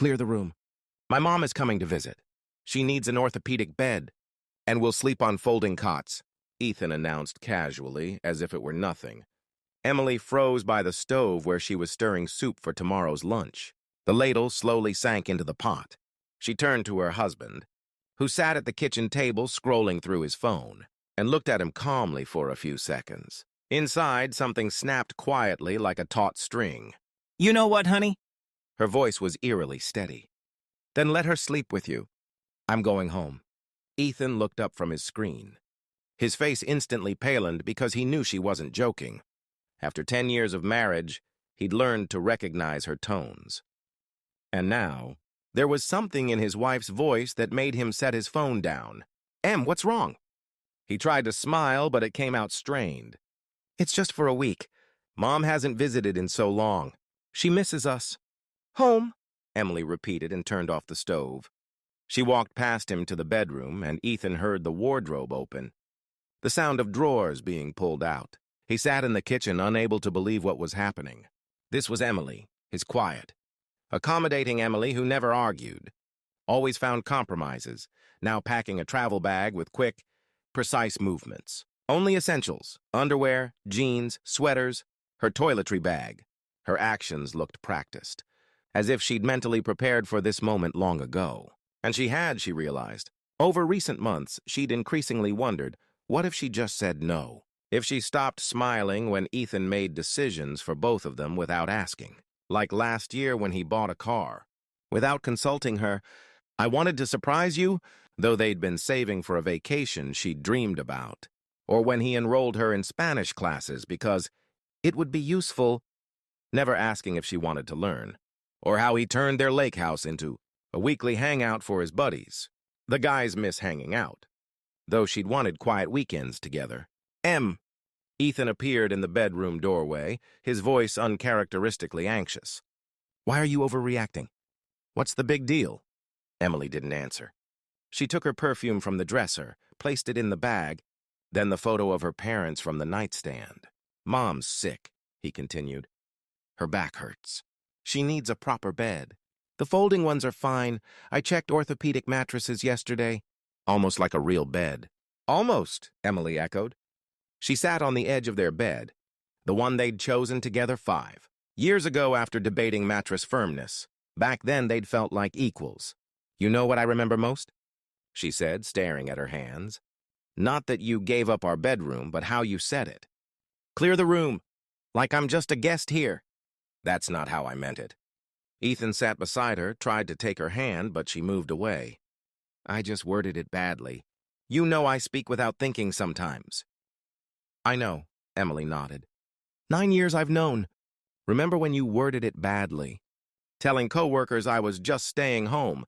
Clear the room. My mom is coming to visit. She needs an orthopedic bed, and we'll sleep on folding cots, Ethan announced casually, as if it were nothing. Emily froze by the stove where she was stirring soup for tomorrow's lunch. The ladle slowly sank into the pot. She turned to her husband, who sat at the kitchen table scrolling through his phone, and looked at him calmly for a few seconds. Inside, something snapped quietly like a taut string. You know what, honey? Her voice was eerily steady. Then let her sleep with you. I'm going home. Ethan looked up from his screen. His face instantly palened because he knew she wasn't joking. After 10 years of marriage, he'd learned to recognize her tones. And now, there was something in his wife's voice that made him set his phone down. Em, what's wrong? He tried to smile, but it came out strained. It's just for a week. Mom hasn't visited in so long. She misses us. Home, Emily repeated and turned off the stove. She walked past him to the bedroom, and Ethan heard the wardrobe open. The sound of drawers being pulled out. He sat in the kitchen, unable to believe what was happening. This was Emily, his quiet, accommodating Emily who never argued, always found compromises, now packing a travel bag with quick, precise movements. Only essentials, underwear, jeans, sweaters, her toiletry bag. Her actions looked practiced, as if she'd mentally prepared for this moment long ago. And she had, she realized. Over recent months, she'd increasingly wondered, what if she just said no? If she stopped smiling when Ethan made decisions for both of them without asking? Like last year when he bought a car. Without consulting her, I wanted to surprise you, though they'd been saving for a vacation she'd dreamed about. Or when he enrolled her in Spanish classes because it would be useful, never asking if she wanted to learn. Or how he turned their lake house into a weekly hangout for his buddies. The guys miss hanging out, though she'd wanted quiet weekends together. Ethan appeared in the bedroom doorway, his voice uncharacteristically anxious. Why are you overreacting? What's the big deal? Emily didn't answer. She took her perfume from the dresser, placed it in the bag, then the photo of her parents from the nightstand. Mom's sick, he continued. Her back hurts. She needs a proper bed. The folding ones are fine. I checked orthopedic mattresses yesterday. Almost like a real bed. Almost, Emily echoed. She sat on the edge of their bed, the one they'd chosen together 5 years ago after debating mattress firmness. Back then, they'd felt like equals. You know what I remember most? She said, staring at her hands. Not that you gave up our bedroom, but how you said it. Clear the room, like I'm just a guest here. That's not how I meant it. Ethan sat beside her, tried to take her hand, but she moved away. I just worded it badly. You know I speak without thinking sometimes. I know, Emily nodded. 9 years I've known. Remember when you worded it badly? Telling coworkers I was just staying home.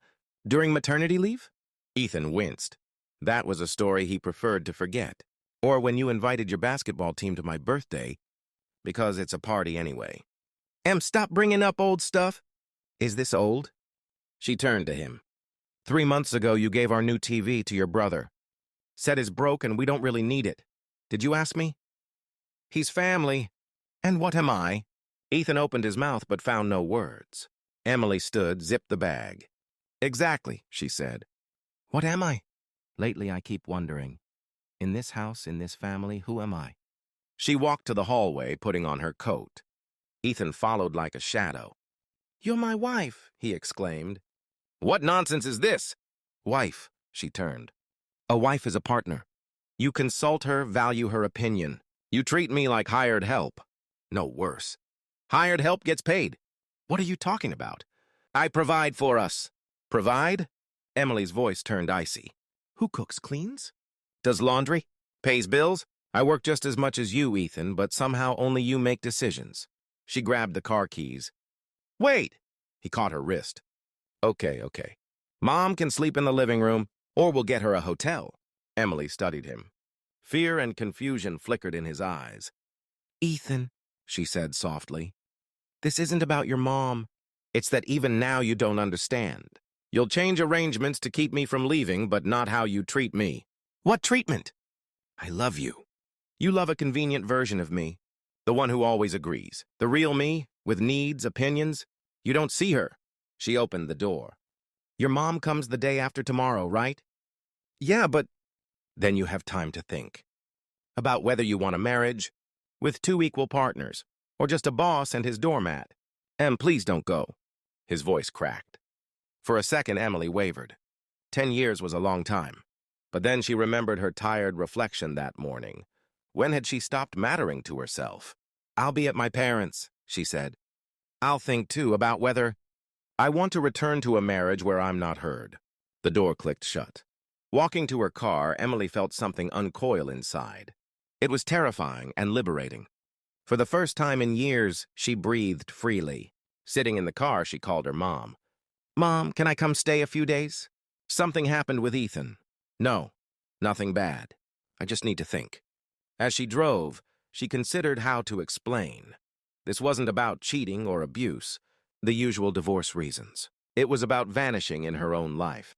During maternity leave? Ethan winced. That was a story he preferred to forget. Or when you invited your basketball team to my birthday, because it's a party anyway. Stop bringing up old stuff. Is this old? She turned to him. 3 months ago, you gave our new TV to your brother. Said it's broke and we don't really need it. Did you ask me? He's family. And what am I? Ethan opened his mouth but found no words. Emily stood, zipped the bag. Exactly, she said. What am I? Lately, I keep wondering. In this house, in this family, who am I? She walked to the hallway, putting on her coat. Ethan followed like a shadow. You're my wife, he exclaimed. What nonsense is this? Wife, she turned. A wife is a partner. You consult her, value her opinion. You treat me like hired help. No, worse. Hired help gets paid. What are you talking about? I provide for us. Provide? Emily's voice turned icy. Who cooks, cleans? Does laundry? Pays bills? I work just as much as you, Ethan, but somehow only you make decisions. She grabbed the car keys. Wait! He caught her wrist. Okay. Mom can sleep in the living room, or we'll get her a hotel. Emily studied him. Fear and confusion flickered in his eyes. Ethan, she said softly, this isn't about your mom. It's that even now you don't understand. You'll change arrangements to keep me from leaving, but not how you treat me. What treatment? I love you. You love a convenient version of me, the one who always agrees. The real me, with needs, opinions. You don't see her. She opened the door. Your mom comes the day after tomorrow, right? Yeah, but then you have time to think about whether you want a marriage with two equal partners or just a boss and his doormat. Please don't go. His voice cracked. For a second, Emily wavered. 10 years was a long time. But then she remembered her tired reflection that morning. When had she stopped mattering to herself? I'll be at my parents', she said. I'll think, too, about whether I want to return to a marriage where I'm not heard. The door clicked shut. Walking to her car, Emily felt something uncoil inside. It was terrifying and liberating. For the first time in years, she breathed freely. Sitting in the car, she called her mom. Mom, can I come stay a few days? Something happened with Ethan. No, nothing bad. I just need to think. As she drove, she considered how to explain. This wasn't about cheating or abuse, the usual divorce reasons. It was about vanishing in her own life.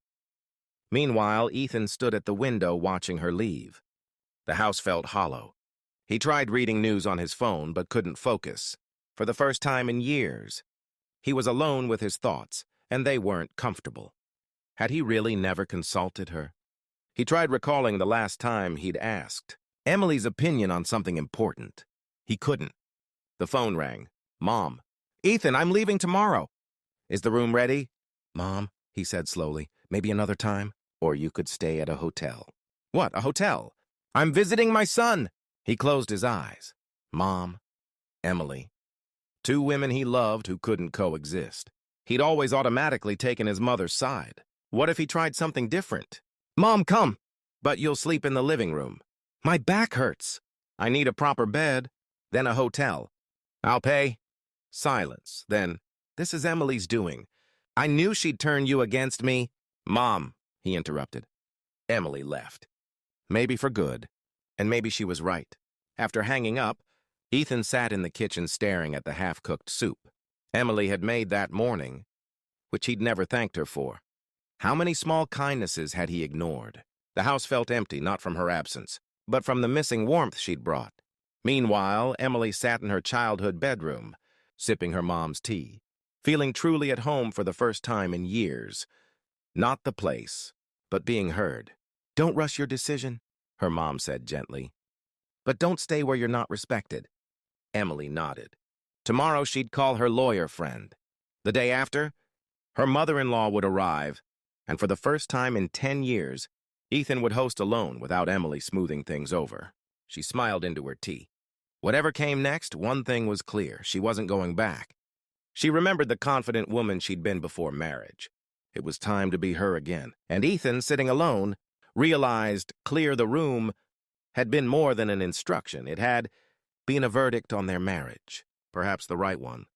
Meanwhile, Ethan stood at the window watching her leave. The house felt hollow. He tried reading news on his phone but couldn't focus. For the first time in years, he was alone with his thoughts, and they weren't comfortable. Had he really never consulted her? He tried recalling the last time he'd asked Emily's opinion on something important. He couldn't. The phone rang. Mom. Ethan, I'm leaving tomorrow. Is the room ready? Mom, he said slowly, maybe another time, or you could stay at a hotel. What, a hotel? I'm visiting my son. He closed his eyes. Mom, Emily. Two women he loved who couldn't coexist. He'd always automatically taken his mother's side. What if he tried something different? Mom, come. But you'll sleep in the living room. My back hurts. I need a proper bed. Then a hotel. I'll pay. Silence. Then, this is Emily's doing. I knew she'd turn you against me. Mom, he interrupted. Emily left. Maybe for good. And maybe she was right. After hanging up, Ethan sat in the kitchen staring at the half-cooked soup Emily had made that morning, which he'd never thanked her for. How many small kindnesses had he ignored? The house felt empty, not from her absence, but from the missing warmth she'd brought. Meanwhile, Emily sat in her childhood bedroom, sipping her mom's tea, feeling truly at home for the first time in years. Not the place, but being heard. Don't rush your decision, her mom said gently. But don't stay where you're not respected. Emily nodded. Tomorrow she'd call her lawyer friend. The day after, her mother-in-law would arrive, and for the first time in 10 years, Ethan would host alone without Emily smoothing things over. She smiled into her tea. Whatever came next, one thing was clear. She wasn't going back. She remembered the confident woman she'd been before marriage. It was time to be her again. And Ethan, sitting alone, realized clear the room had been more than an instruction. It had been a verdict on their marriage, perhaps the right one.